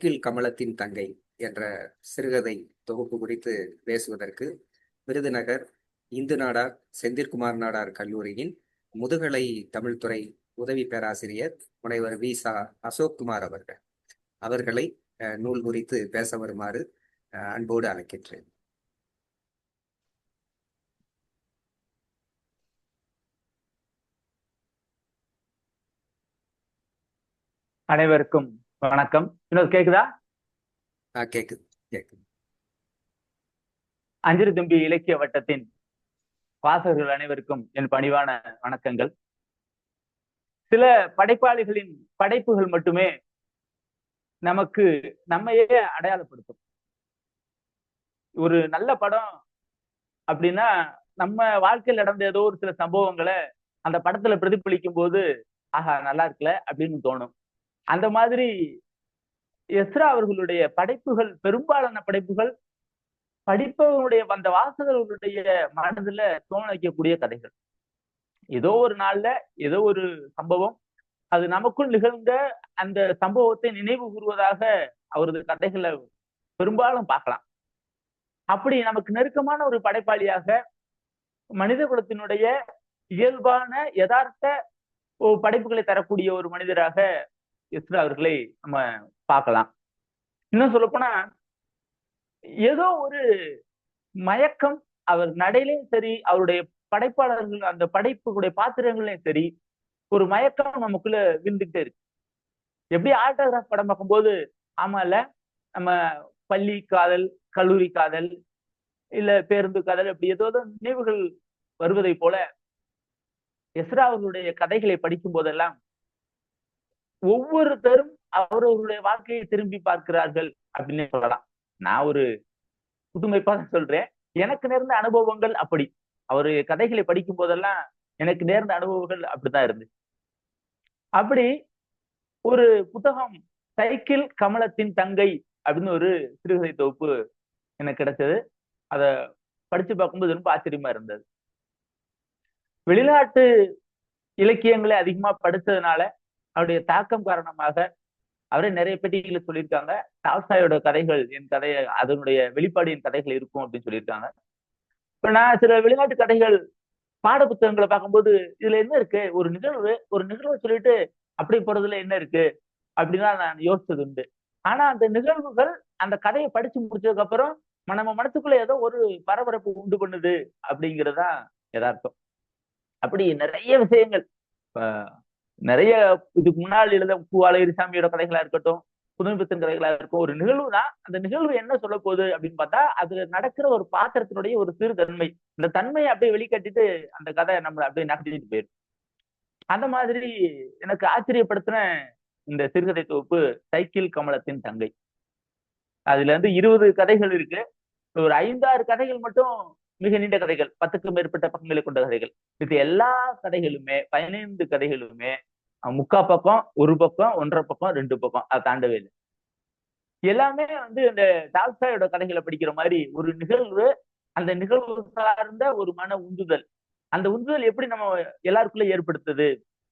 கீழ் கமலத்தின் தங்கை என்ற சிறுகதை தொகுப்பு குறித்து பேசுவதற்கு விருதுநகர் இந்து நாடார் செந்தில்குமார் நாடார் கல்லூரியின் முதுகலை தமிழ்துறை உதவி பேராசிரியர் முனைவர் வி.சா. அசோக்குமார் அவர்களை நூல் குறித்து பேச வருமாறு அன்போடு அழைக்கின்றேன். அனைவருக்கும் வணக்கம். இன்னொரு கேக்குதா? கேக்குது கேக்குது. அஞ்சரி தும்பி இலக்கிய வட்டத்தின் வாசகர்கள் அனைவருக்கும் என் பணிவான வணக்கங்கள். சில படைப்பாளிகளின் படைப்புகள் மட்டுமே நமக்கு நம்மையே அடையாளப்படுத்தும். ஒரு நல்ல படம் அப்படின்னா நம்ம வாழ்க்கையில் நடந்த ஏதோ ஒரு சில சம்பவங்களை அந்த படத்துல பிரதிபலிக்கும் போது ஆஹா நல்லா இருக்குல்ல அப்படின்னு தோணும். அந்த மாதிரி எஸ்ரா அவர்களுடைய படைப்புகள், பெரும்பாலான படைப்புகள் படிப்பவர்களுடைய அந்த வாசகர்களுடைய மனதுல தோண வைக்கக்கூடிய கதைகள். ஏதோ ஒரு நாள்ல ஏதோ ஒரு சம்பவம், அது நமக்குள் நிகழ்ந்த அந்த சம்பவத்தை நினைவு கூறுவதாக அவரது கதைகளை பெரும்பாலும் பார்க்கலாம். அப்படி நமக்கு நெருக்கமான ஒரு படைப்பாளியாக, மனித குலத்தினுடைய இயல்பான யதார்த்த படைப்புகளை தரக்கூடிய ஒரு மனிதராக எஸ்ரா அவர்களை நம்ம பார்க்கலாம். இன்னும் சொல்லப்போனா ஏதோ ஒரு மயக்கம் அவர் நடையிலையும் சரி, அவருடைய படைப்பாளர்கள் அந்த படைப்புடைய பாத்திரங்களையும் சரி, ஒரு மயக்கம் நமக்குள்ள விழுந்துகிட்டே இருக்கு. எப்படி ஆட்டோகிராஃப் படம் பார்க்கும்போது ஆமால நம்ம பள்ளி காதல், கல்லூரி காதல், இல்ல பேருந்து காதல், அப்படி ஏதோ நினைவுகள் வருவதை போல எஸ்ரா அவர்களுடைய கதைகளை படிக்கும் போதெல்லாம் ஒவ்வொருத்தரும் அவர்களுடைய வாழ்க்கையை திரும்பி பார்க்கிறார்கள் அப்படின்னு சொல்லலாம். நான் ஒரு புதுமைப்பா சொல்றேன், எனக்கு நேர்ந்த அனுபவங்கள் அப்படி. அவரு கதைகளை படிக்கும் போதெல்லாம் எனக்கு நேர்ந்த அனுபவங்கள் அப்படித்தான் இருந்துச்சு. அப்படி ஒரு புத்தகம் சைக்கிள் கமலத்தின் தங்கை அப்படின்னு ஒரு சிறுகதை தொகுப்பு எனக்கு கிடைச்சது. அத படிச்சு பார்க்கும்போது ரொம்ப ஆச்சரியமா இருந்தது. வெளிநாட்டு இலக்கியங்களை அதிகமா படிச்சதுனால அவருடைய தாக்கம் காரணமாக அவரே நிறைய பேட்டிகளை சொல்லியிருக்காங்க. டால்ஸ்டாயோட கதைகள் என் கதை, அதனுடைய வெளிப்பாடு என் கதைகள் இருக்கும் அப்படின்னு சொல்லியிருக்காங்க. இப்ப நான் சில வெளிநாட்டு கதைகள் பாட புத்தகங்களை பார்க்கும்போது இதுல என்ன இருக்கு, ஒரு நிகழ்வு சொல்லிட்டு அப்படி போறதுல என்ன இருக்கு அப்படின்னா நான் யோசிச்சது உண்டு. ஆனா அந்த நிகழ்வுகள் அந்த கதையை படிச்சு முடிச்சதுக்கு அப்புறம் நம்ம மனசுக்குள்ள ஏதோ ஒரு பரபரப்பு உண்டு பண்ணுது அப்படிங்கிறதா யதார்த்தம். அப்படி நிறைய விஷயங்கள், நிறைய இதுக்கு முன்னாள் எழுத பூவாலகிரிசாமியோட கதைகளா இருக்கட்டும், புதுமைப்பித்தன் கதைகளா இருக்கும், ஒரு நிகழ்வு தான். அந்த நிகழ்வு என்ன சொல்ல போகுது அப்படின்னு பார்த்தா அதுல நடக்கிற ஒரு பாத்திரத்தினுடைய ஒரு சிறு தன்மை, இந்த தன்மையை அப்படியே வெளிக்காட்டிட்டு அந்த கதை நம்மளை அப்படியே நகர்த்திட்டு போயிடும். அந்த மாதிரி எனக்கு ஆச்சரியப்படுத்தின இந்த சிறுகதை தொகுப்பு சைக்கிள் கமலத்தின் தங்கை. அதுல இருந்து 20 கதைகள் இருக்கு. ஒரு 5-6 கதைகள் மட்டும் மிக நீண்ட கதைகள், 10க்கும் மேற்பட்ட பக்கங்களை கொண்ட கதைகள். இது எல்லா கதைகளுமே 15 கதைகளுமே 3/4 பக்கம், 1 பக்கம், 1.5 பக்கம், 2 பக்கம், அதை தாண்டவே இல்லை. எல்லாமே இந்த டால்ஸ்டாயோட கதைகளை படிக்கிற மாதிரி ஒரு நிகழ்வு, அந்த நிகழ்வு சார்ந்த ஒரு மன உந்துதல், அந்த உந்துதல் எப்படி நம்ம எல்லாருக்குள்ள ஏற்படுத்துது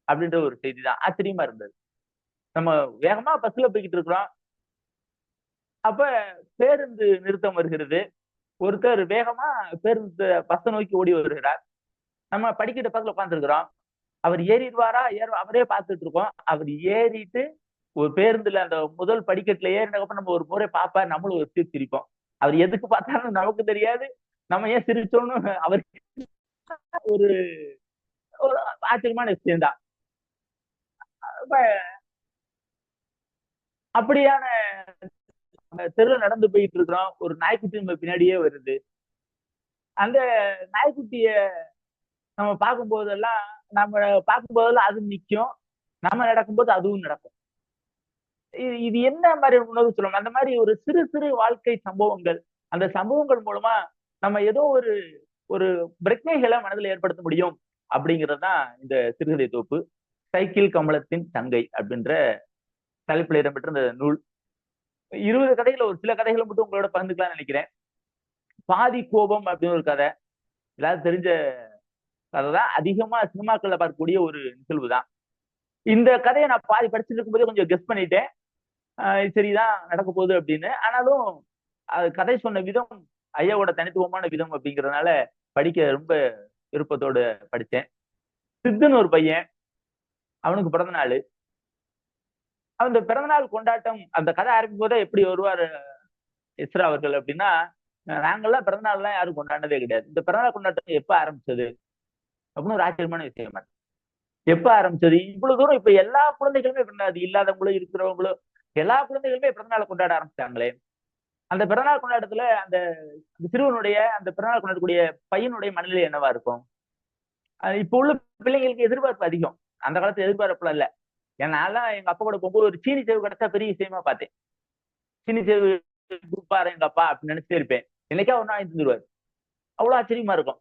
அப்படின்ற ஒரு செய்தி தான் ஆச்சரியமா இருந்தது. நம்ம வேகமா பஸ்ல போய்கிட்டு இருக்கிறோம், அப்ப பேருந்து நிறுத்தம் வருகிறது. ஒருத்தர் வேகமா பேருந்து பஸ்ஸை நோக்கி ஓடி வருகிறார். நம்ம படிக்கிட்ட பக்கத்துல உட்காந்துருக்கிறோம். அவர் ஏறிடுவாரா அவரே பார்த்துட்டு இருக்கோம். அவர் ஏறிட்டு ஒரு பேருந்துல அந்த முதல் படிக்கட்டுல ஏறினதுக்கப்புறம் நம்ம ஒரு முறை பார்ப்பா, நம்மளும் ஒரு சிரிப்போம். அவர் எதுக்கு பார்த்தாலும் நமக்கு தெரியாது, நம்ம ஏன் சிரிச்சோம்னு அவருக்கு ஒரு ஒரு ஆச்சரியமான விஷயம் தான். அப்படியான தெருவில் நடந்து போயிட்டு இருக்கிறோம். ஒரு நாய்க்குட்டி நம்ம பின்னாடியே வருது. அந்த நாய்க்குட்டிய நம்ம பார்க்கும்போதெல்லாம் அது நிற்கும், நம்ம நடக்கும்போது அதுவும் நடக்கும். இது என்ன மாதிரி உணர்வு சொல்லணும்? அந்த மாதிரி ஒரு சிறு சிறு வாழ்க்கை சம்பவங்கள், அந்த சம்பவங்கள் மூலமா நம்ம ஏதோ ஒரு ஒரு பிரச்சனைகளை மனதில் ஏற்படுத்த முடியும் அப்படிங்கிறது தான் இந்த சிறுகதை தொகுப்பு சைக்கிள் கமலத்தின் தங்கை அப்படின்ற தலைப்பில் இடம்பெற்ற இந்த நூல். 20 கதைகளை ஒரு சில கதைகளை மட்டும் உங்களோட பகிர்ந்துக்கலாம்னு நினைக்கிறேன். பாதி கோபம் அப்படின்னு ஒரு கதை, எல்லாரும் தெரிஞ்ச கதை தான். அதிகமா சினிமாக்கள்ல பார்க்கக்கூடிய ஒரு நிகழ்வு தான். இந்த கதையை நான் பாதி படிச்சுட்டு இருக்கும்போதே கொஞ்சம் கெஸ் பண்ணிட்டேன். சரிதான் நடக்க போகுது அப்படின்னு. ஆனாலும் அது கதை சொன்ன விதம் ஐயாவோட தனித்துவமான விதம் அப்படிங்கறதுனால படிக்க ரொம்ப விருப்பத்தோடு படிச்சேன். சித்துன்னு ஒரு பையன், அவனுக்கு பிறந்த நாள். அந்த பிறந்தநாள் கொண்டாட்டம் அந்த கதை ஆரம்பிக்கும் போதே எப்படி வருவார் இஸ்ரா அவர்கள் அப்படின்னா, நாங்கெல்லாம் பிறந்தநாள்லாம் யாரும் கொண்டாடினதே கிடையாது. இந்த பிறந்தநாள் கொண்டாட்டம் எப்ப ஆரம்பிச்சது அப்படின்னு ஒரு ஆச்சரியமான விஷயமா இருக்கு. எப்ப ஆரம்பிச்சது? இவ்வளவு தூரம் இப்ப எல்லா குழந்தைகளுமே கொண்டாது, இல்லாதவங்களும் இருக்கிறவங்களும் எல்லா குழந்தைகளுமே பிறந்தநாள் கொண்டாட ஆரம்பிச்சாங்களே. அந்த பிறந்தநாள் கொண்டாட்டத்துல அந்த சிறுவனுடைய அந்த பிறந்தநாள் கொண்டாடக்கூடிய பையனுடைய மனநிலை என்னவா இருக்கும்? இப்ப உள்ள பிள்ளைங்களுக்கு எதிர்பார்ப்பு அதிகம். அந்த காலத்துல எதிர்பார்ப்புலாம் இல்ல. ஏன்னா நான்லாம் எங்க அப்பா கூட போகும்போது ஒரு சீனி சேவு கிடைச்சா பெரிய விஷயமா பார்த்தேன். சீனி சேவு கொடுப்பாரு எங்க அப்பா அப்படின்னு நினைச்சிட்டே இருப்பேன். என்னைக்கா ஒரு நாள் வாங்கி தந்துருவாரு. அவ்வளவு ஆச்சரியமா இருக்கும்.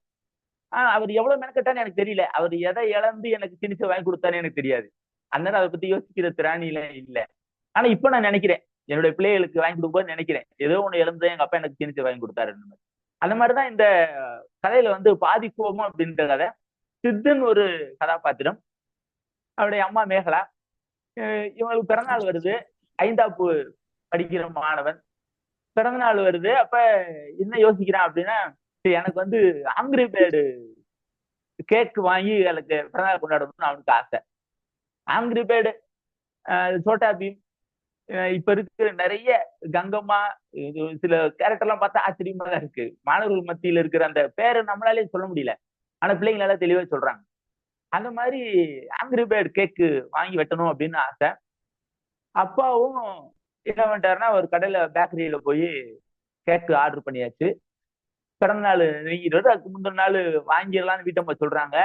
அவர் எவ்வளவு மெனக்கட்டான்னு எனக்கு தெரியல. அவர் எதை இழந்து எனக்கு சீனி சேவு வாங்கி கொடுத்தாருன்னு எனக்கு தெரியாது. அண்ணன் அதை பத்தி யோசிக்கிற திராணியில இல்ல. ஆனா இப்ப நான் நினைக்கிறேன், என்னுடைய பிள்ளைகளுக்கு வாங்கி கொடுக்கும்போது நினைக்கிறேன், ஏதோ ஒண்ணு இழந்து எங்க அப்பா எனக்கு சீனி சேவு வாங்கி கொடுத்தாரு. அந்த மாதிரிதான் இந்த கதையில வந்து பாதி கோபம் அப்படின்ற கதை. சித்துன்னு ஒரு கதாபாத்திரம், அவருடைய அம்மா மேகலா. இவங்களுக்கு பிறந்தநாள் வருது. 5ஆப்பு படிக்கிற மாணவன், பிறந்தநாள் வருது. அப்ப என்ன யோசிக்கிறான் அப்படின்னா, எனக்கு வந்து ஆங்கிரி பேர்டு கேக் வாங்கி எனக்கு பிறந்தநாள் கொண்டாடணும்னு அவனுக்கு ஆசை. ஆங்கிரி பேர்டு, சோட்டா பீம், இப்ப இருக்கிற நிறைய கங்கம்மா, சில கேரக்டர் எல்லாம் பார்த்தா ஆச்சரியமா தான் இருக்கு. மாணவர்கள் மத்தியில இருக்கிற அந்த பேரை நம்மளாலே சொல்ல முடியல, ஆனா பிள்ளைங்களால தெளிவா சொல்றாங்க. அந்த மாதிரி ஆங்கிரி பேர்டு கேக்கு வாங்கி வெட்டணும் அப்படின்னு ஆசை. அப்பாவும் என்ன பண்ணிட்டாருன்னா, ஒரு கடையில பேக்கரியில போய் கேக்கு ஆர்டர் பண்ணியாச்சு. பிறந்த நாள் நெருங்கிட்டு அதுக்கு முந்தின நாள் வாங்கிடலாம்னு வீட்டம்மா சொல்றாங்க.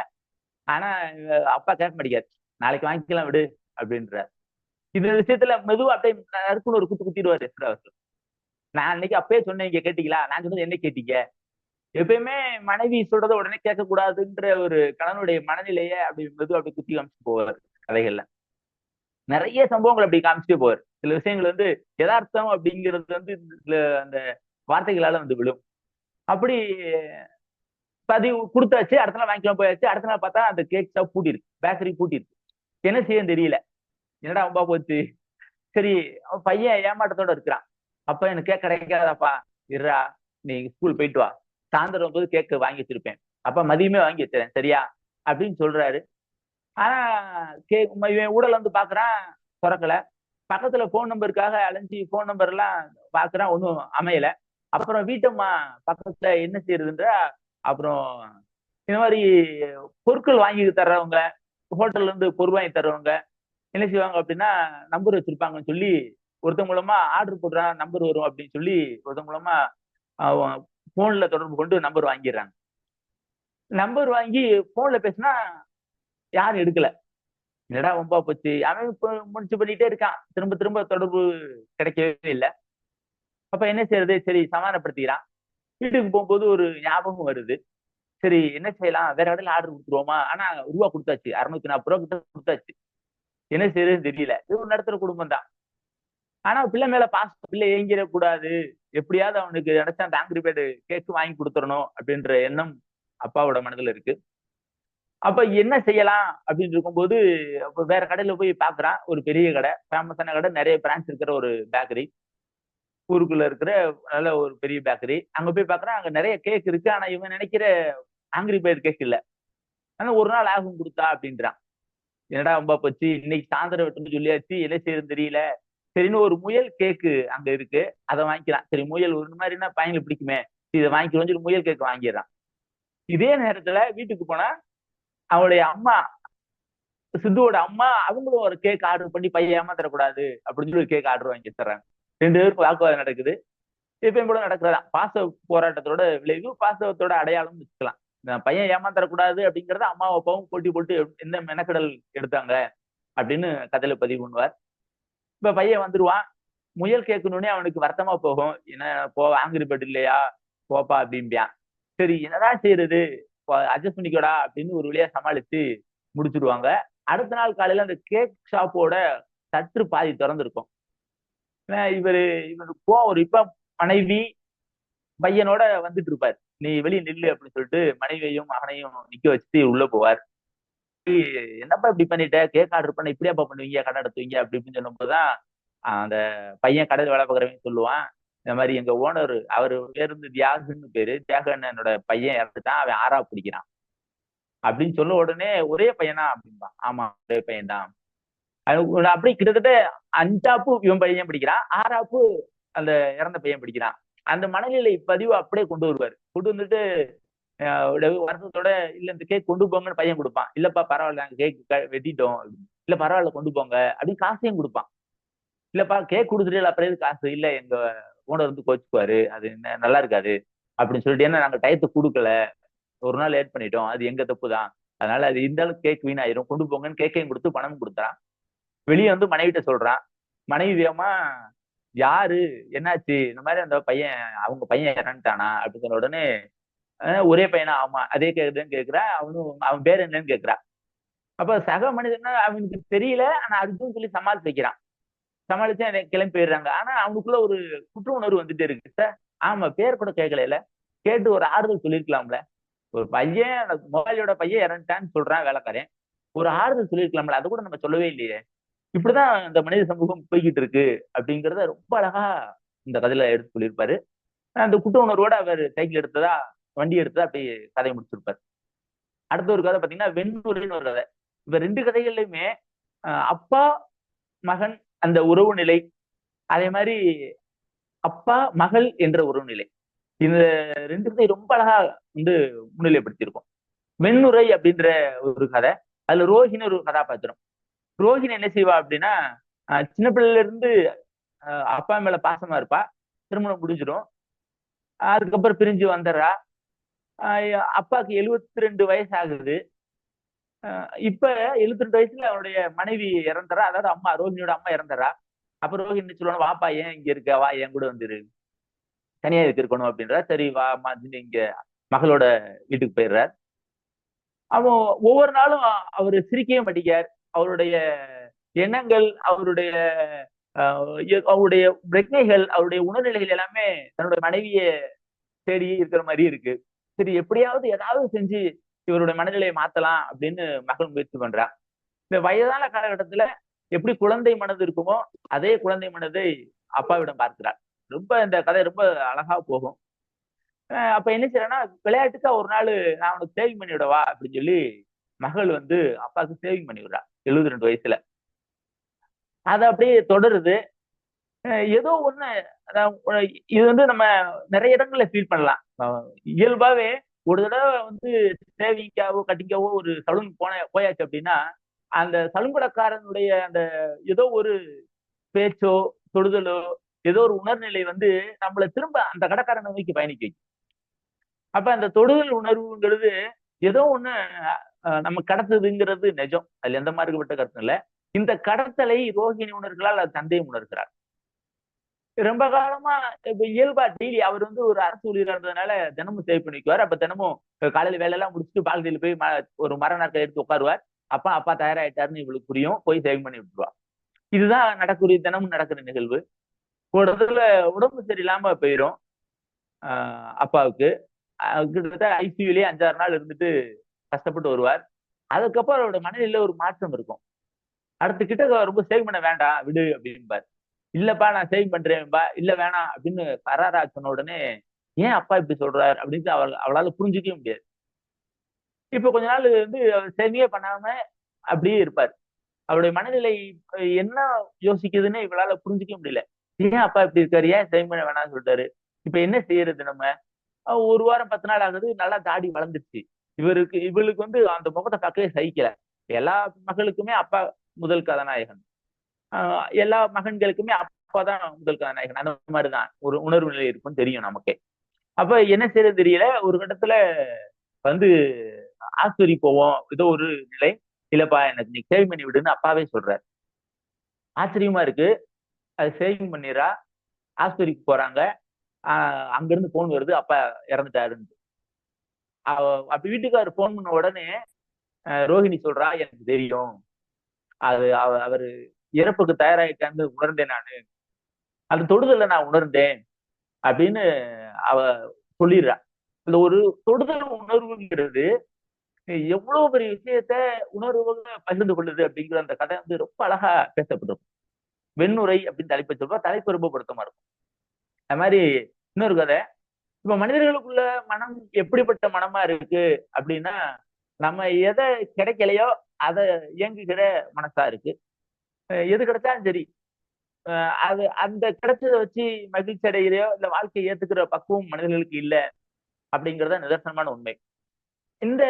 ஆனா அப்பா கேட்க மாட்டேங்காரு. நாளைக்கு வாங்கிக்கலாம் விடு அப்படின்றார். இந்த விஷயத்துல மெதுவா அப்படியே நறுக்குன்னு ஒரு குத்து குத்திடுவாரு அவர்கள். நான் அன்னைக்கு அப்பயே சொன்னேன், இங்க கேட்டீங்களா? நான் சொன்னது என்ன கேட்டீங்க? எப்பயுமே மனைவி சொல்றதை உடனே கேட்க கூடாதுன்ற ஒரு கணவனுடைய மனநிலையை அப்படி மெதுவா அப்படி குத்தி காமிச்சு போவார் கதைகள்ல. நிறைய சம்பவங்கள் அப்படி காமிச்சுட்டே போவார். சில விஷயங்கள் வந்து யதார்த்தம் அப்படிங்கிறது வந்து சில அந்த வார்த்தைகளால வந்து விழும். அப்படி பதிவு கொடுத்தாச்சு. அடுத்த நாள் வாங்கிக்கலாம் போயாச்சு. அடுத்த நாள் பார்த்தா அந்த கேக் ஷாப் பூட்டிருக்கு, பேக்கரி பூட்டிருக்கு. என்ன செய்ய தெரியல. என்னடா ரொம்ப போச்சு. சரி, பையன் ஏமாற்றத்தோட இருக்கிறான். அப்ப எனக்கு கேக் கிடைக்காதாப்பா, இருடா நீ ஸ்கூல் போயிட்டு வா, சாயந்தரம் போது கேக் வாங்கி வச்சிருப்பேன், அப்ப மதியமே வாங்கி வச்சிருக்கேன் சரியா அப்படின்னு சொல்றாரு. ஆனா கேக் இவன் ஊடல வந்து பாக்குறான், திறக்கல. பக்கத்துல போன் நம்பருக்காக அலைஞ்சி போன் நம்பர் எல்லாம் பாக்குறான், ஒன்னும் அமையல. அப்புறம் வீட்டம்மா பக்கத்துல என்ன செய்யறதுன்ற, அப்புறம் இந்த மாதிரி பொருட்கள் வாங்கி தர்றவங்க, ஹோட்டல்ல இருந்து பொருள் வாங்கி தர்றவங்க என்ன செய்வாங்க அப்படின்னா, நம்பர் வச்சிருப்பாங்கன்னு சொல்லி ஒருத்தவங்க மூலமா ஆர்டர் போடுறான், நம்பர் வரும் அப்படின்னு சொல்லி ஒருத்தவங்க மூலமா போன்ல தொடர்பு கொண்டு நம்பர் வாங்கிடுறாங்க. நம்பர் வாங்கி போன்ல பேசினா யாரும் எடுக்கல. என்னடா ரொம்ப போச்சு. அவன் முடிச்சு பண்ணிட்டே இருக்கான், திரும்ப திரும்ப தொடர்பு கிடைக்கவே இல்லை. அப்ப என்ன செய்யறது, சரி சமாதானப்படுத்திக்கிறான். வீட்டுக்கு போகும்போது ஒரு ஞாபகம் வருது. சரி என்ன செய்யலாம், வேற இடத்துல ஆர்டர் கொடுத்துருவோமா? ஆனா ரூபா கொடுத்தாச்சு, 640 கிட்ட கொடுத்தாச்சு. என்ன செய்யறதுன்னு தெரியல. இது ஒரு நடத்துற குடும்பம் தான். ஆனா பிள்ளை மேல பாசம், பிள்ளை ஏங்கிடக்கூடாது, எப்படியாவது அவனுக்கு நினைச்சா அந்த ஆங்கிரி பேர்டு கேக்கு வாங்கி கொடுத்துடணும் அப்படின்ற எண்ணம் அப்பாவோட மனதுல இருக்கு. அப்ப என்ன செய்யலாம் அப்படின்னு இருக்கும்போது, அப்ப வேற கடையில போய் பாக்குறான். ஒரு பெரிய கடை, ஃபேமஸான கடை, நிறைய பிரான்ச் இருக்கிற ஒரு பேக்கரி, ஊருக்குள்ள இருக்கிற நல்ல ஒரு பெரிய பேக்கரி. அங்க போய் பாக்குறான், அங்க நிறைய கேக் இருக்கு. ஆனா இவன் நினைக்கிற ஆங்கிரி பேர்டு கேக் இல்ல. ஆனா ஒரு நாள் ஆகும் கொடுத்தா அப்படின்றான். என்னடா ரொம்ப போச்சு, இன்னைக்கு சாயந்தரம் வெட்டுன்னு சொல்லியாச்சு, என்ன செய்யறதுன்னு தெரியல. சரின்னு ஒரு முயல் கேக்கு அங்க இருக்கு, அதை வாங்கிக்கிறான். சரி முயல் ஒரு மாதிரினா பையனுக்கு பிடிக்குமே, இதை வாங்கிக்கிறோம் சொல்லி முயல் கேக்கு வாங்கிடுறான். இதே நேரத்துல வீட்டுக்கு போனா அவளுடைய அம்மா, சித்துவோட அம்மா, அவங்களும் ஒரு கேக் ஆர்டர் பண்ணி பையன் ஏமாத்தரக்கூடாது அப்படின்னு சொல்லி ஒரு கேக் ஆர்டர் வாங்கி தர்றாங்க. 2 பேருக்கும் வாக்குவாதம் நடக்குது. எப்பயும் கூட நடக்கிறதா பாச போராட்டத்தோட விளைவு, பாசத்தோட அடையாளம் வச்சுக்கலாம். பையன் ஏமாத்தரக்கூடாது அப்படிங்கறத அம்மாவும் அப்பாவும் போட்டி போட்டு என்ன மெனக்கடல் எடுத்தாங்க அப்படின்னு கதையில பதிவு பண்ணுவார். இப்ப பையன் வந்துருவான். முயல் கேட்கணுன்னே அவனுக்கு வருத்தமா போகும். என்ன போ, ஆங்கிரி பேர்டு இல்லையா, போப்பா அப்படிம்பியான். சரி என்னதான் செய்யறது, அட்ஜஸ்ட் பண்ணிக்கோடா அப்படின்னு ஒரு வழியா சமாளிச்சு முடிச்சிருவாங்க. அடுத்த நாள் காலையில அந்த கேக் ஷாப்போட சற்று பாதி திறந்திருக்கும். இவரு இவனுக்கு ஒரு இப்ப மனைவி பையனோட வந்துட்டு இருப்பார். நீ வெளியே நில்லு அப்படின்னு சொல்லிட்டு மனைவியையும் மகனையும் நிக்க வச்சுட்டு உள்ள போவார். என்னப்பா இப்படி பண்ணிட்ட, கேக் ஆர்டர் பண்ண இப்படியாப்பா பண்ணுவீங்க, கடை நடத்துவீங்க அப்படி இப்படின்னு சொல்லும் போதுதான் அந்த பையன் கடையில் வேலை பார்க்குறவங்க சொல்லுவான், இந்த மாதிரி எங்க ஓனர் அவர் பேர் வந்து தியாகுன்னு பேரு, தியாக அண்ணனோட பையன் இறந்துட்டான், அவன் 6ஆவது படிக்கிறான் அப்படின்னு சொல்ல உடனே ஒரே பையனா அப்படின்பான். ஆமா ஒரே பையன் தான். அப்படி கிட்டத்தட்ட 5ஆப்பு இவன் பையன் படிக்கிறான், 6ஆப்பு அந்த இறந்த பையன் படிக்கிறான். அந்த மனநிலை பதிவு அப்படியே கொண்டு வருவார். கொண்டு வந்துட்டு வருத்தத்தோட இல்ல இந்த கேக் கொண்டு போங்கன்னு பையன் கொடுப்பான். இல்லப்பா பரவாயில்ல நாங்க கேக் வெட்டிட்டோம் அப்படின்னு. இல்ல பரவாயில்ல கொண்டு போங்க அப்படின்னு காசையும் கொடுப்பான். இல்லப்பா கேக் கொடுத்துட்டு அப்புறம் எது காசு இல்ல எங்க ஓனர் வந்து கோச்சுக்குவாரு, அது என்ன நல்லா இருக்காது அப்படின்னு சொல்லிட்டு, ஏன்னா நாங்க டயத்தை கொடுக்கல, ஒரு நாள் லேட் பண்ணிட்டோம், அது எங்க தப்பு தான், அதனால அது இந்த அளவுக்கு கேக் வீணாயிரும், கொண்டு போங்கன்னு கேக்கையும் கொடுத்து பணமும் கொடுத்தான். வெளியே வந்து மனைவிட்ட சொல்றான். மனைவி வேகமா யாரு என்னாச்சு இந்த மாதிரி அந்த பையன் அவங்க பையன் இறந்துட்டானா அப்படின்னு சொன்ன உடனே ஒரே பையனா ஆமா அதே கேக்குதுன்னு கேக்குறா. அவன் பேர் என்னன்னு கேக்குறா. அப்ப சக மனிதன்னா அவனுக்கு தெரியல, ஆனா அதுக்கும் சொல்லி சமாளிச்சு வைக்கிறான். சமாளிச்சு கிளம்பி போயிடுறாங்க. ஆனா அவனுக்குள்ள ஒரு குற்ற உணர்வு வந்துட்டே இருக்கு. சார் ஆமா பேர் கூட கேட்கல, கேட்டு ஒரு ஆறுதல் சொல்லியிருக்கலாம்ல. ஒரு பையன் மொபைலோட பையன் இறந்துட்டான்னு சொல்றான் வேலைக்காரன், ஒரு ஆறுதல் சொல்லியிருக்கலாம்ல, அது கூட நம்ம சொல்லவே இல்லையே. இப்படிதான் இந்த மனித சமூகம் போய்கிட்டு இருக்கு அப்படிங்கிறத ரொம்ப அழகா இந்த கதையில எடுத்து சொல்லியிருப்பாரு. அந்த குற்ற உணர்வோட அவர் சைக்கிள் எடுத்ததா வண்டி எடுத்ததா அப்படி கதையை முடிச்சிருப்பாரு. அடுத்த ஒரு கதை பாத்தீங்கன்னா வெண்ணுரைன்னு ஒரு கதை. இப்ப 2 கதைகள்லயுமே அப்பா மகன் அந்த உறவு நிலை, அதே மாதிரி அப்பா மகள் என்ற உறவு நிலை, இந்த 2 கதை ரொம்ப அழகா வந்து முன்னிலைப்படுத்தியிருக்கும். வெண்ணுரை அப்படின்ற ஒரு கதை, அதுல ரோஹிணி ஒரு கதாபாத்திரம். ரோஹிணி என்ன செய்வா அப்படின்னா சின்ன பிள்ளைல இருந்து அப்பா மேல பாசமா இருப்பா. திருமணம் முடிஞ்சிடும், அதுக்கப்புறம் பிரிஞ்சு வந்துடுறா. அப்பாவுக்கு 72 வயசு ஆகுது. இப்ப 72 வயசுல அவருடைய மனைவி இறந்துறா, அதாவது அம்மா ரோஹிணியோட அம்மா இறந்துறா. அப்ப ரோஹிணி சொல்லுவாங்க, வாப்பா ஏன் இங்க இருக்க, வா என் கூட வந்துரு, தனியா இருக்கணும் அப்படின்றா. சரி வா அம்மா இங்க மகளோட வீட்டுக்கு போயிடுறார். அவன் ஒவ்வொரு நாளும் அவரு சிரிக்கவே மாட்டேங்கார். அவருடைய எண்ணங்கள், அவருடைய பிரச்சனைகள், அவருடைய உணர்நிலைகள் எல்லாமே தன்னுடைய மனைவியை தேடி இருக்கிற மாதிரி இருக்கு. சரி எப்படியாவது ஏதாவது செஞ்சு இவருடைய மனநிலையை மாத்தலாம் அப்படின்னு மகள் முயற்சி பண்றா. இந்த வயதான காலகட்டத்துல எப்படி குழந்தை மனது இருக்குமோ அதே குழந்தை மனதை அப்பாவிடம் பார்க்கிறார். ரொம்ப இந்த கதை ரொம்ப அழகா போகும். அப்ப என்ன செய்யறேன்னா விளையாட்டுக்கா ஒரு நாள் நான் உனக்கு சேவிங் பண்ணி விடவா அப்படின்னு சொல்லி மகள் வந்து அப்பாவுக்கு சேவிங் பண்ணி விடுறா 72 வயசுல. அது அப்படியே தொடருது. ஏதோ ஒண்ணு இது வந்து நம்ம நிறைய இடங்கள்ல ஃபீல் பண்ணலாம். இயல்பாவே ஒரு தடவை வந்து சேவிங்காவோ கட்டிங்காவோ ஒரு சலூன் போயாச்சு அப்படின்னா அந்த சலூன் கடைக்காரனுடைய அந்த ஏதோ ஒரு பேச்சோ தொடுதலோ ஏதோ ஒரு உணர்நிலை வந்து நம்மள திரும்ப அந்த கடைக்காரனை நோக்கி பயணிக்க வைக்கும். அப்ப அந்த தொடுதல் உணர்வுங்கிறது ஏதோ ஒண்ணு நம்ம கடத்துதுங்கிறது நிஜம், அதுல எந்த மாறுபட்ட கருத்தும் இல்ல. இந்த கடத்தலை ரோஹிணி உணர்களால் அது தந்தையும் உணர்கிறார். ரொம்ப காலமா இப்ப இயல்பா டெய்லி அவர் வந்து ஒரு அரசு ஊழியர் இருந்ததுனால தினமும் சேவ் பண்ணிக்குவார். அப்ப தினமும் காலையில வேலை எல்லாம் முடிச்சுட்டு பால்கனியில போய் ஒரு மர நாட்கள் எடுத்து உட்காருவார். அப்பா தயாராயிட்டாருன்னு இவளுக்கு புரியும், போய் சேவ் பண்ணி விட்டுருவா. இதுதான் நடக்கூடிய தினமும் நடக்கிற நிகழ்வு. ஒரு இடத்துல உடம்பு சரியில்லாம போயிடும் அப்பாவுக்கு. கிட்டத்தட்ட ஐசியூலயே 5-6 நாள் இருந்துட்டு கஷ்டப்பட்டு வருவார். அதுக்கப்புறம் அவரோட மனநிலையில ஒரு மாற்றம் இருக்கும். அடுத்த கிட்ட ரொம்ப சேவ் பண்ண வேண்டாம் விடு அப்படின்பார். இல்லப்பா நான் சேவ் பண்றேன்பா, இல்ல வேணாம் அப்படின்னு கராரா சொன்ன உடனே ஏன் அப்பா இப்படி சொல்றாரு அப்படின்னு அவளால புரிஞ்சுக்கவே முடியாது. இப்ப கொஞ்ச நாள் வந்து அவர் சேவிங்கே பண்ணாம அப்படியே இருப்பார். அவருடைய மனநிலை என்ன யோசிக்குதுன்னு இவளால புரிஞ்சுக்க முடியல. ஏன் அப்பா இப்படி இருக்காரு, ஏன் சேவ் பண்ண வேணாம்னு சொல்லிட்டாரு. இப்ப என்ன செய்யறது நம்ம. ஒரு வாரம் 10 நாள் ஆகுது, நல்லா தாடி வளர்ந்துருச்சு. இவளுக்கு வந்து அந்த முகத்தை பார்க்கவே சகிக்கல. எல்லா மகளுக்குமே அப்பா முதல் கதாநாயகன், எல்லா மகன்களுக்குமே அப்பாதான் முதல் கதாநாயகன், அந்த மாதிரிதான் ஒரு உணர்வு நிலை இருக்கும் தெரியும் நமக்கே. அப்ப என்ன செய்யறது தெரியல. ஒரு கட்டத்துல வந்து ஆஸ்பத்திரி போவோம் ஏதோ ஒரு நிலை. இல்லப்பா எனக்கு நீ சேவிங் பண்ணி விடுன்னு அப்பாவே சொல்றாரு. ஆச்சரியமா இருக்கு. அது சேவிங் பண்ணிடுறா. ஆஸ்பத்திரிக்கு போறாங்க. அங்கிருந்து போன் வருது, அப்பா இறந்துட்டாருன்னு. அப்ப வீட்டுக்காரர் போன் பண்ண உடனே ரோஹிணி சொல்றா எனக்கு தெரியும், அது அவரு இறப்புக்கு தயாராயிட்டான்னு உணர்ந்தேன் நானு, அந்த தொடுதலை நான் உணர்ந்தேன் அப்படின்னு அவ சொல்லிடுறா. இந்த ஒரு தொடுதல் உணர்வுங்கிறது எவ்வளவு பெரிய விஷயத்த உணர்வுகளை பகிர்ந்து கொள்ளுது அப்படிங்கிற அந்த கதை வந்து ரொம்ப அழகா பேசப்பட்டிருக்கும். வெண்ணுரை அப்படின்னு தலைப்பு சொல்லுவா. தலைப்பு ரொம்ப பொருத்தமா இருக்கும். அது மாதிரி இன்னொரு கதை. இப்ப மனிதர்களுக்குள்ள மனம் எப்படிப்பட்ட மனமா இருக்கு அப்படின்னா, நம்ம எதை கிடைக்கலையோ அதை இயங்குகிற மனசா இருக்கு. எது கிடைச்சாலும் சரி, அது அந்த கிடைச்சதை வச்சு மகிழ்ச்சி அடைகிறையோ இல்ல வாழ்க்கையை ஏத்துக்கிற பக்குவம் மனிதர்களுக்கு இல்ல அப்படிங்கறத நிதர்சனமான உண்மை. இந்த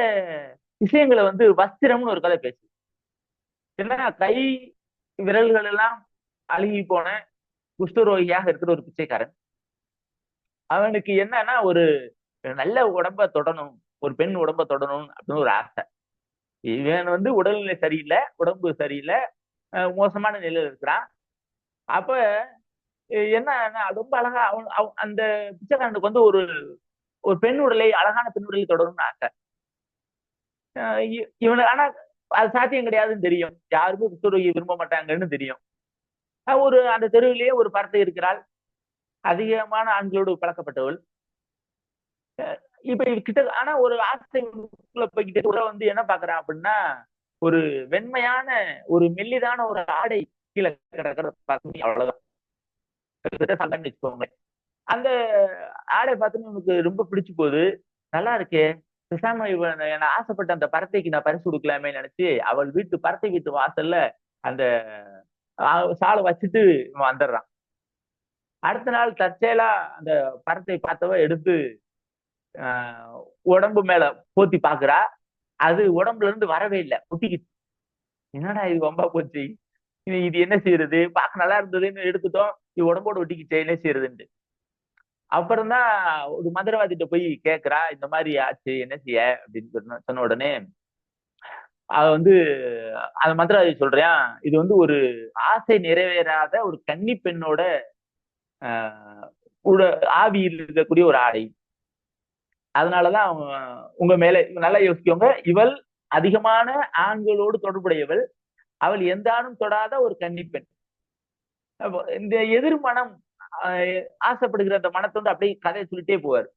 விஷயங்களை வந்து வஸ்திரம்னு ஒரு கதை பேசு. என்னன்னா, கை விரல்கள் எல்லாம் அழுகி போன குஷ்டரோகியாக இருக்கிற ஒரு பிச்சைக்காரன். அவனுக்கு என்னன்னா, ஒரு நல்ல உடம்ப தொடணும், ஒரு பெண் உடம்ப தொடணும் அப்படின்னு ஒரு ஆசை. இவன் வந்து உடல்நிலை சரியில்லை, உடம்பு சரியில்லை, மோசமான நிலையில இருக்கிறான். அப்ப என்ன ரொம்ப அழகா அந்த பிச்சைக்காரனுக்கு வந்து ஒரு ஒரு பெண் உடலை, அழகான பெண் உடலை தொடரும்னு ஆசை. இவனு ஆனா அது சாத்தியம் கிடையாதுன்னு தெரியும். யாருமே குஷ்டரோகியை விரும்ப மாட்டாங்கன்னு தெரியும். ஒரு அந்த தெருவிலேயே ஒரு பரத்தை இருக்கிறாள், அதிகமான ஆண்களோடு பழக்கப்பட்டவள். இப்ப கிட்ட ஆனா ஒரு ஆசை போய்கிட்டு கூட வந்து என்ன பாக்குறான் அப்படின்னா, ஒரு வெண்மையான ஒரு மெல்லிதான ஒரு ஆடை கீழே கிடக்கிறத பார்த்து அவ்வளவுதான் வச்சுக்கோங்க. அந்த ஆடை பார்த்து நமக்கு ரொம்ப பிடிச்சு போகுது. நல்லா இருக்கே, பேசாம இவன் நான் ஆசைப்பட்ட அந்த பரத்தைக்கு நான் பரிசு கொடுக்கலாமே நினைச்சு அவள் வீட்டு பரத்தை வீட்டு வாசல்ல அந்த சாலை வச்சுட்டு இவன் வந்துடுறான். அடுத்த நாள் தற்செயலா அந்த பரத்தை பார்த்தவ எடுத்து உடம்பு மேல போத்தி பாக்குறா. அது உடம்புல இருந்து வரவே இல்லை, ஒட்டிக்கிச்சு. என்னடா இது வம்பா போச்சு, இது என்ன செய்யறது, பார்க்க நல்லா இருந்ததுன்னு எடுத்துட்டோம், இது உடம்போட ஒட்டிக்கிச்சே, என்ன செய்யறதுன்ட்டு. அப்புறம்தான் ஒரு மந்திரவாதிட்ட போய் கேட்கிறா, இந்த மாதிரி ஆச்சு, என்ன செய்ய அப்படின்னு சொன்ன உடனே அவ வந்து அந்த மந்திரவாதி சொல்றேன், இது வந்து ஒரு ஆசை நிறைவேறாத ஒரு கன்னி பெண்ணோட ஆவியில் இருக்கக்கூடிய ஒரு ஆடை. அதனாலதான் உங்க மேல நல்லா யோசிக்கோங்க, இவள் அதிகமான ஆண்களோடு தொடர்புடையவள், அவள் எந்த ஆணும் தொடாத ஒரு கன்னிப்பெண். இந்த எதிர்மனம் ஆசைப்படுகிற அந்த மனத்தை வந்து அப்படியே கதையை சொல்லிட்டே போவார்.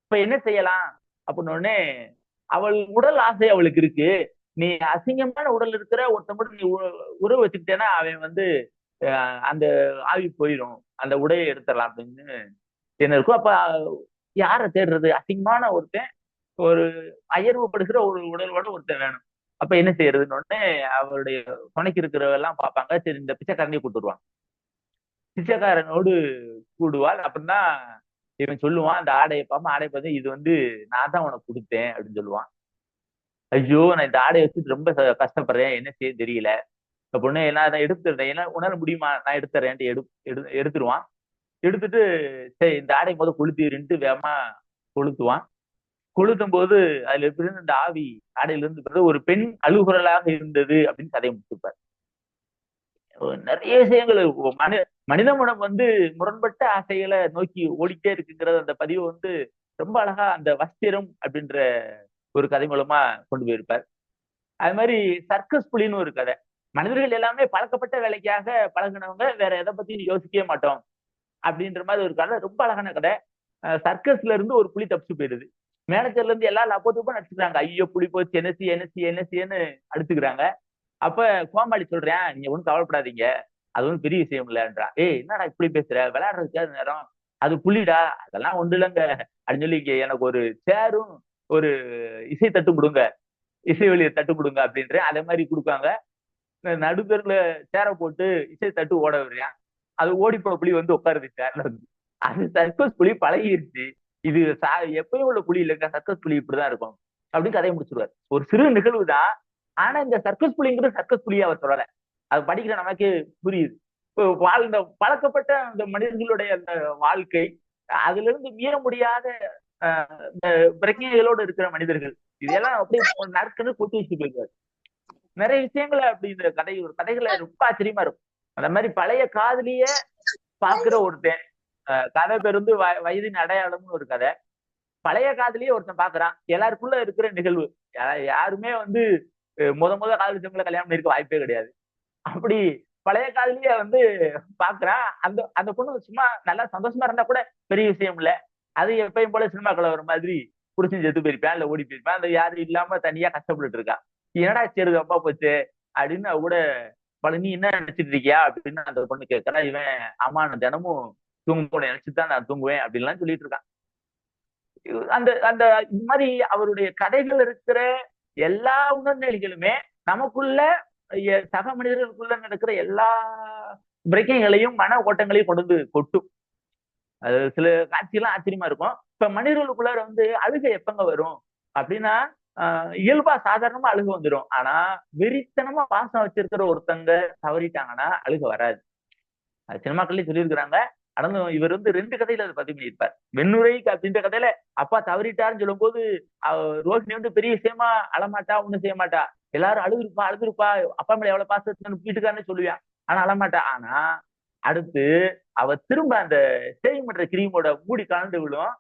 இப்ப என்ன செய்யலாம் அப்படின்னு உடனே, அவள் உடல் ஆசை அவளுக்கு இருக்கு, நீ அசிங்கமான உடல் இருக்கிற ஒருத்தன் நீ உறவு வச்சுக்கிட்டேன்னா அவன் வந்து அந்த ஆவி போயிடும், அந்த உடையை எடுத்துடலாம் அப்படின்னு என்ன இருக்கும். அப்ப யார தேடுறது, அசிங்கமான ஒருத்தன், ஒரு அயர்வுபடுகிற ஒரு உடலோட ஒருத்தன் வேணும். அப்ப என்ன செய்யறதுன்னு உடனே அவருடைய துணைக்கு இருக்கிறவெல்லாம் பார்ப்பாங்க. சரி, இந்த பிச்சைக்காரனையே கூட்டுருவாங்க. பிச்சைக்காரனோடு கூடுவாள். அப்படின்னா இவன் சொல்லுவான், அந்த ஆடையை பார்த்து இது வந்து நான் தான் உனக்கு கொடுத்தேன் அப்படின்னு சொல்லுவான். ஐயோ, நான் இந்த ஆடையை வச்சுட்டு ரொம்ப கஷ்டப்படுறேன், என்ன செய்ய தெரியல. பொண்ணு நான் எடுத்துடுறேன், ஏன்னா உணர முடியுமா, நான் எடுத்துறேன்ட்டு எடுத்துருவான். எடுத்துட்டு சரி இந்த ஆடை கொளுத்திட்டு வேகமா கொளுத்துவான். கொளுத்தும் போது அதுல எப்படி இருந்து இந்த ஆவி ஆடையில இருந்து ஒரு பெண் அழுகுரலாக இருந்தது அப்படின்னு கதையை முடிச்சுப்பார். நிறைய விஷயங்கள் மனித மனம் வந்து முரண்பட்ட ஆசைகளை நோக்கி ஓடிட்டே இருக்குங்கிறது அந்த பதிவு வந்து ரொம்ப அழகா அந்த வஸ்திரம் அப்படின்ற ஒரு கதை மூலமா கொண்டு போயிருப்பார். அது மாதிரி சர்க்கஸ் புலின்னு ஒரு கதை. மனிதர்கள் எல்லாமே பழக்கப்பட்ட வேலைக்காக பழகினவங்க, வேற எதை பத்தியும் யோசிக்கவே மாட்டோம் அப்படின்ற மாதிரி ஒரு கதை, ரொம்ப அழகான கதை. சர்க்கஸ்ல இருந்து ஒரு புலி தப்பிச்சு போயிடுது. மேனேஜர்ல இருந்து எல்லாம் லப்போதுப்பா நடிச்சுக்கிறாங்க, ஐயோ புலி போச்சு, என்எஸ்சி என்எஸ்சி என்எஸ்சின்னு அடிச்சுக்கிறாங்க. அப்ப கோமாளி சொல்றேன், நீங்க ஒன்றும் கவலைப்படாதீங்க, அது ஒன்றும் பெரிய விஷயம் இல்லைன்றான். ஏய் என்னடா இப்படி பேசுற, விளையாடுறதுக்கு நேரம், அது புலிடா, அதெல்லாம் ஒன்று இல்லைங்க அப்படின்னு சொல்லி எனக்கு ஒரு சேரும் ஒரு இசை தட்டு கொடுங்க, இசை வெளியை தட்டு கொடுங்க அப்படின்ற அதே மாதிரி கொடுப்பாங்க. நடுத்தருல சேரை போட்டு இசை தட்டு ஓட விடுறான். அது ஓடிப்போன புலி வந்து உட்காருது சேர்ல இருந்து. அது சர்க்கஸ் புலி பழகிருச்சு, இது எப்பயும் உள்ள புலி இல்லைங்க, சர்க்கஸ் புலி இப்படிதான் இருக்கும் அப்படின்னு கதையை முடிச்சிருவார். ஒரு சிறு நிகழ்வு தான், ஆனா இந்த சர்க்கஸ் புலிங்கிறது சர்க்கஸ் புலியா அவர் சொல்லல, அது படிக்கிற நமக்கு புரியுது. இப்போ வாழ்ந்த பழக்கப்பட்ட அந்த மனிதர்களுடைய அந்த வாழ்க்கை, அதுல இருந்து மீற முடியாத இந்த பிரச்சனைகளோடு இருக்கிற மனிதர்கள், இதெல்லாம் அப்படியே நறுக்குன்னு கொட்டி வச்சு போயிருக்காரு. நிறைய விஷயங்களை அப்படி இந்த கதைகளை ரொம்ப ஆச்சரியமா இருக்கும். அந்த மாதிரி பழைய காதலிய பாக்குற ஒருத்தன், கதை பேர் வந்து வயதின் அடையாளம்னு ஒரு கதை. பழைய காதலியே ஒருத்தன் பாக்குறான், எல்லாருக்குள்ள இருக்கிற நிகழ்வு. யாருமே வந்து முத காதலிச்சவங்களை கல்யாணம் பண்ணிருக்க வாய்ப்பே கிடையாது. அப்படி பழைய காதலிய வந்து பாக்குறான். அந்த அந்த பொண்ணு சும்மா நல்லா சந்தோஷமா இருந்தா கூட பெரிய விஷயம் இல்ல, அது எப்பயும் போல சினிமாக்களை வர மாதிரி புடிச்சு செத்து போயிருப்பேன், இல்ல ஓடி போயிருப்பேன். அந்த யாரும் இல்லாம தனியா கஷ்டப்பட்டு இருக்கான். என்னடா செய்யறது அப்பா போச்சு அப்படின்னு கூட நீ என்ன நினைச்சிட்டு இருக்கியா அப்படின்னு அந்த பொண்ணு கேட்கறா. இவன் ஆமா நான் தினமும் தூங்கும்போது நினைச்சுதான் நான் தூங்குவேன் அப்படின்லாம் சொல்லிட்டு இருக்கான். அந்த அந்த இந்த மாதிரி அவருடைய கதைகள் இருக்கிற எல்லா உணர்நிலைகளுமே நமக்குள்ள சக மனிதர்களுக்குள்ள நடக்கிற எல்லா பிரச்சனைகளையும் மன ஓட்டங்களையும் கொண்டு வந்து கொட்டும். அது சில காட்சியெல்லாம் ஆச்சரியமா இருக்கும். இப்ப மனிதர்களுக்குள்ளார வந்து அழுகை எப்பங்க வரும் அப்படின்னா, இயல்பா சாதாரணமா அழுக வந்துடும். ஆனா வெறித்தனமா பாசம் வச்சிருக்கிற ஒருத்தங்க தவறிட்டாங்கன்னா அழுக வராது. சினிமாக்கள்லயும் சொல்லியிருக்கிறாங்க. ஆனாலும் இவர் வந்து 2 கதையில அதை பதிவு பண்ணியிருப்பார். வெண்ணுரை அப்படின்ற கதையில அப்பா தவறிட்டாருன்னு சொல்லும் போது ரோஷினி வந்து பெரிய விஷயமா அழமாட்டா, ஒண்ணும் செய்ய மாட்டா. எல்லாரும் அழுதுருப்பா அழுதுருப்பா, அப்பா மேல எவ்வளவு பாசம் வீட்டுக்காரன்னு சொல்லுவான். ஆனா அழமாட்டா. ஆனா அடுத்து அவ திரும்ப அந்த சேவிங் பண்ற கிரீமோட மூடி கலந்து விழும்.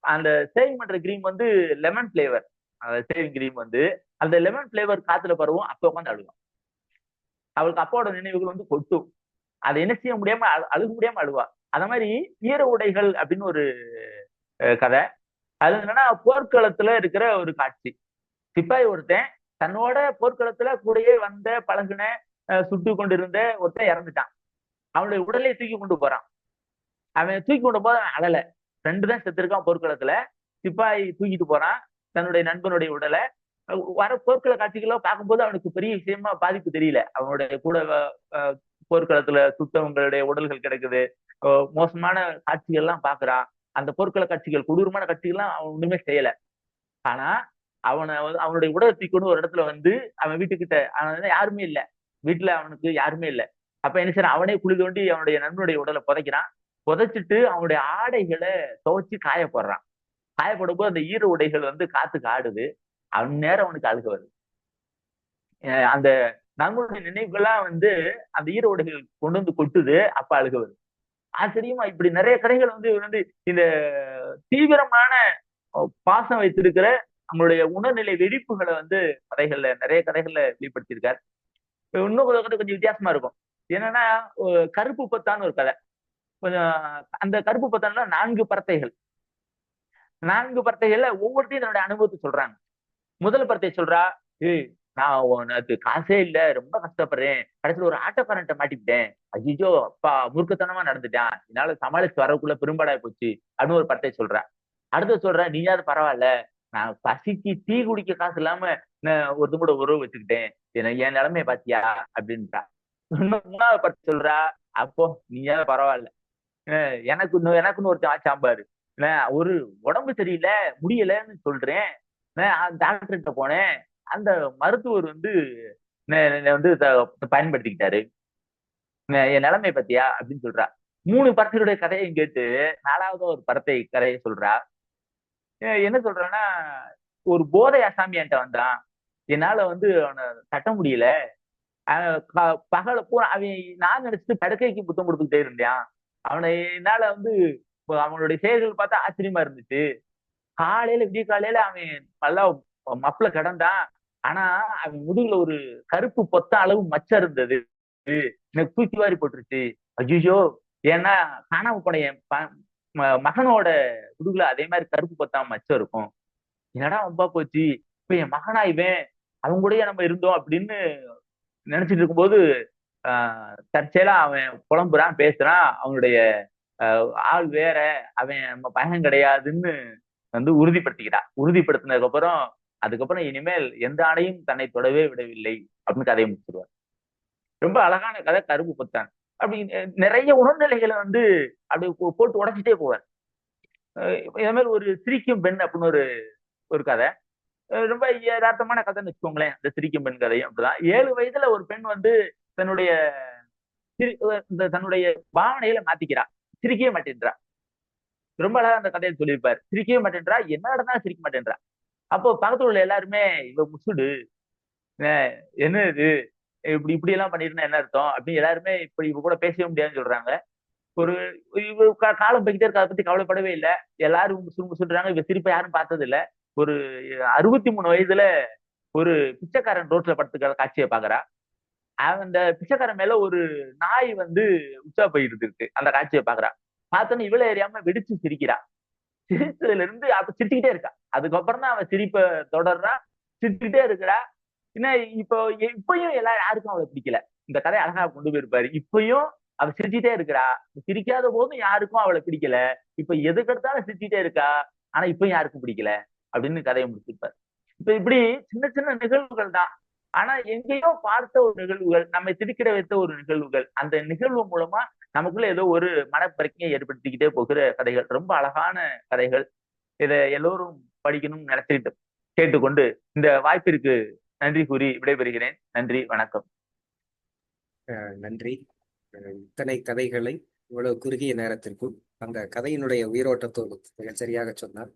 அந்த சேவிங் பண்ற கிரீம் வந்து லெமன் பிளேவர். அந்த சேவிங் கிரீம் வந்து அந்த லெமன் பிளேவர் காத்துல பரவும். அப்ப உட்காந்து அழுகும். அவளுக்கு அப்பாவோட நினைவுகள் வந்து கொட்டும். அதை என்ன செய்ய முடியாம அழுக முடியாம அழுவா. அந்த மாதிரி ஈர உடைகள் அப்படின்னு ஒரு கதை. அது என்னன்னா போர்க்களத்துல இருக்கிற ஒரு காட்சி. சிப்பாய் ஒருத்தன் தன்னோட போர்க்களத்துல கூடயே வந்த பழகுன சுட்டு கொண்டிருந்த ஒருத்தன் இறந்துட்டான். அவனுடைய உடலை தூக்கி கொண்டு போறான். அவன் தூக்கி கொண்டு போது அழல. 2 தான் செத்துருக்கான் போர்க்களத்துல. சிப்பாய் தூக்கிட்டு போறான் தன்னுடைய நண்பனுடைய உடலை. வர போர்க்கள காட்சிகளோ பார்க்கும்போது அவனுக்கு பெரிய விஷயமா பாதிப்பு தெரியல. அவனுடைய கூட போர்க்களத்துல சுத்தவங்களுடைய உடல்கள் கிடக்குது. மோசமான காட்சிகள் எல்லாம் பாக்குறான். அந்த போர்க்கள காட்சிகள் கொடூரமான காட்சிகள்லாம் அவன் ஒண்ணுமே செய்யல. ஆனா அவனுடைய உடலை தூக்கி ஒரு இடத்துல வந்து அவன் வீட்டுக்கிட்ட அவன் யாருமே இல்ல. வீட்டுல அவனுக்கு யாருமே இல்ல. அப்ப என்ன செய்யறான், அவனே குழி தோண்டி அவனுடைய நண்பனுடைய உடலை புதைக்கிறான். புதைச்சிட்டு அவனுடைய ஆடைகளை துவைச்சு காயப்படுறான். காயப்படும் போது அந்த ஈர உடைகள் வந்து காத்துக்கு ஆடுது. அந்நேரம் அவனுக்கு அழுக வருது. அந்த நண்பனுடைய நினைவுகள்லாம் வந்து அந்த ஈர உடைகள் கொண்டு வந்து கொட்டுது. அப்ப அழுக வருது. ஆச்சரியமா இப்படி நிறைய கதைகள் வந்து இவர் வந்து இந்த தீவிரமான பாசம் வைத்திருக்கிற நம்மளுடைய உணர்நிலை வெடிப்புகளை வந்து கதைகள்ல நிறைய கதைகள்ல வெளிப்படுத்தியிருக்காரு. இன்னும் கொஞ்சம் வித்தியாசமா இருக்கும். என்னன்னா கருப்பு பத்தான்னு ஒரு கதை. கொஞ்சம் அந்த கருப்பு பத்தான்ல 4 பறத்தைகள். 4 பறத்தைகள்ல ஒவ்வொருத்தையும் தன்னுடைய அனுபவத்தை சொல்றாங்க. முதல் பறத்தை சொல்றா, ஏய் நான் நேத்து காசே இல்ல, ரொம்ப கஷ்டப்படுறேன். கடைசியில ஒரு ஆட்டோக்காரன்ட்ட மாட்டிக்கிட்டேன். ஐயோ அப்பா மூர்க்கத்தனமா நடந்துட்டான். என்னால சமாளிச்சு வரக்குள்ள பெரும்பாடாய் போச்சு அப்படின்னு ஒரு பறத்தை சொல்றா. அடுத்து சொல்றேன், நீயாவது பரவாயில்ல, நான் பசிக்கு டீ குடிக்க காசு இல்லாம ஒருத்தன் கூட உறவு வச்சுக்கிட்டேன். என் நிலைமைய பாத்தியா அப்படின்றா. இன்னும் 3வது பறத்தை சொல்றா, அப்போ நீயாவது பரவாயில்ல, எனக்குன்னு ஒருத்தன் ஆச்சாம்பாரு. ஒரு உடம்பு சரியில்லை முடியலன்னு சொல்றேன். டாக்டர்கிட்ட போனேன். அந்த மருத்துவர் வந்து வந்து பயன்படுத்திக்கிட்டாரு. என் நிலைமை பத்தியா அப்படின்னு சொல்றா. 3 பறத்தைகளுடைய கதையை கேட்டு 4வது ஒரு பறத்தை கதையை சொல்றா. என்ன சொல்றான்னா, ஒரு போதை அசாமி என்கிட்ட வந்தான். என்னால வந்து அவனை தட்ட முடியல. பகல பூரா அவன் நான் நினைச்சிட்டு படுக்கைக்கு புத்தம் கொடுத்துக்கிட்டே இருந்தேன். அவனை என்னால வந்து அவனுடைய செயல்கள் பார்த்தா ஆச்சரியமா இருந்துச்சு. விடிய காலையில அவன் நல்லா மப்புல கிடந்தான். ஆனா அவன் முதுகுல ஒரு கருப்பு பொத்த அளவு மச்சம் இருந்தது. எனக்கு தூக்கி வாரி போட்டுருச்சு. ஐயோ, ஏன்னா காணாம போன என் மகனோட முதுகுல அதே மாதிரி கருப்பு பொத்தாம மச்சம் இருக்கும். என்னடா ரொம்ப போச்சு, இப்ப என் மகனா இவன், அவங்க கூடயே நம்ம இருந்தோம் அப்படின்னு நினைச்சிட்டு இருக்கும்போது தற்செயலா அவன் புலம்புறான், பேசுறான். அவனுடைய ஆள் வேற, அவன் நம்ம பையன் கிடையாதுன்னு வந்து உறுதிப்படுத்தினதுக்கு அப்புறம் அதுக்கப்புறம் இனிமேல் எந்த ஆணையும் தன்னை தொடவே விடவில்லை அப்படின்னு கதையை முடிச்சிருவார். ரொம்ப அழகான கதை கருப்பு பொத்தான். அப்படி நிறைய உணர்நிலைகளை வந்து அப்படி போட்டு உடைச்சிட்டே போவார். இதே மாதிரி ஒரு சிரிக்கும் பெண் அப்படின்னு ஒரு கதை. ரொம்ப யதார்த்தமான கதைன்னு வச்சுக்கோங்களேன். இந்த சிரிக்கும் பெண் கதையும் அப்படிதான். 7 வயதுல ஒரு பெண் வந்து தன்னுடைய தன்னுடைய பாவனையில மாத்திக்கிறா. சிரிக்கவே மாட்டேன்றா. ரொம்ப அழகா அந்த கதையை சொல்லியிருப்பாரு. சிரிக்கவே மாட்டேன்றா, என்ன நடந்தாலும் சிரிக்க மாட்டேன்றா. அப்போ பக்கத்துல உள்ள எல்லாருமே இவ முசுடு, என்ன இது, இப்படி எல்லாம் பண்ணிருந்தா என்ன அர்த்தம் அப்படின்னு எல்லாருமே இப்படி இவ கூட பேசவே முடியாதுன்னு சொல்றாங்க. ஒரு காலம் போய்கிட்டே இருக்க, அதை பத்தி கவலைப்படவே இல்லை. எல்லாரும் சொல்றாங்க. இவ சிரிப்பை யாரும் பார்த்தது இல்ல. ஒரு 63 வயதுல ஒரு பிச்சைக்காரன் ரோட்ல படுத்துக்கிற காட்சியை பாக்குறா. அந்த பிச்சைக்காரன் மேல ஒரு நாய் வந்து உச்சா போயிட்டு இருக்கு. அந்த காட்சியை பாக்குறா. பார்த்தோன்னு இவ்வளவு எரியாம வெடிச்சு சிரிக்கிறா. சிரிச்சதுல இருந்து அப்ப சிரிச்சுக்கிட்டே இருக்கா. அதுக்கப்புறம் தான் அவன் சிரிப்பை தொடர்றா. சிரிச்சுக்கிட்டே இருக்கிறா. என்ன இப்போ இப்பயும் யாருக்கும் அவளை பிடிக்கல. இந்த கதையை அழகா கொண்டு போயிருப்பாரு. இப்பயும் அவ சிரிச்சுட்டே இருக்கிறா, சிரிக்காத போதும் யாருக்கும் அவளை பிடிக்கல, இப்ப எதுக்கெடுத்தாலும் சிரிச்சுட்டே இருக்கா, ஆனா இப்ப யாருக்கும் பிடிக்கல அப்படின்னு கதையை முடிச்சிருப்பாரு. இப்ப இப்படி சின்ன சின்ன நிகழ்வுகள் தான், ஆனா எங்கேயோ பார்த்த ஒரு நிகழ்வுகள், நம்மை திடுக்கிட வைத்த ஒரு நிகழ்வுகள், அந்த நிகழ்வு மூலமா நமக்குள்ள ஏதோ ஒரு மனப்பறிக்கையை ஏற்படுத்திக்கிட்டே போகிற கதைகள், ரொம்ப அழகான கதைகள். இதை எல்லோரும் படிக்கணும்னு நினைச்சுக்கிட்டு கேட்டுக்கொண்டு இந்த வாய்ப்பிற்கு நன்றி கூறி விடைபெறுகிறேன். நன்றி, வணக்கம். நன்றி. இத்தனை கதைகளை இவ்வளவு குறுகிய நேரத்திற்குள் அந்த கதையினுடைய உயிரோட்டத்தோடு மிகச் சரியாக சொன்னார்.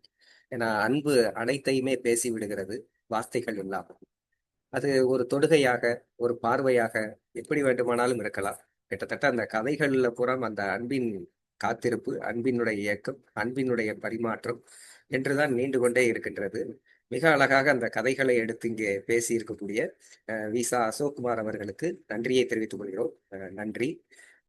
ஏன்னா அன்பு அனைத்தையுமே பேசி விடுகிறது, வார்த்தைகள் இல்லாமல். அது ஒரு தொடுகையாக, ஒரு பார்வையாக எப்படி வேண்டுமானாலும் இருக்கலாம். கிட்டத்தட்ட அந்த கதைகள்ல புறம் அந்த அன்பின் காத்திருப்பு, அன்பினுடைய இயக்கம், அன்பினுடைய பரிமாற்றம் என்றுதான் நீண்டு கொண்டே இருக்கின்றது. மிக அழகாக அந்த கதைகளை எடுத்து இங்கே பேசி இருக்கக்கூடிய விசா அசோக்குமார் அவர்களுக்கு நன்றியை தெரிவித்துக் கொள்கிறோம். நன்றி.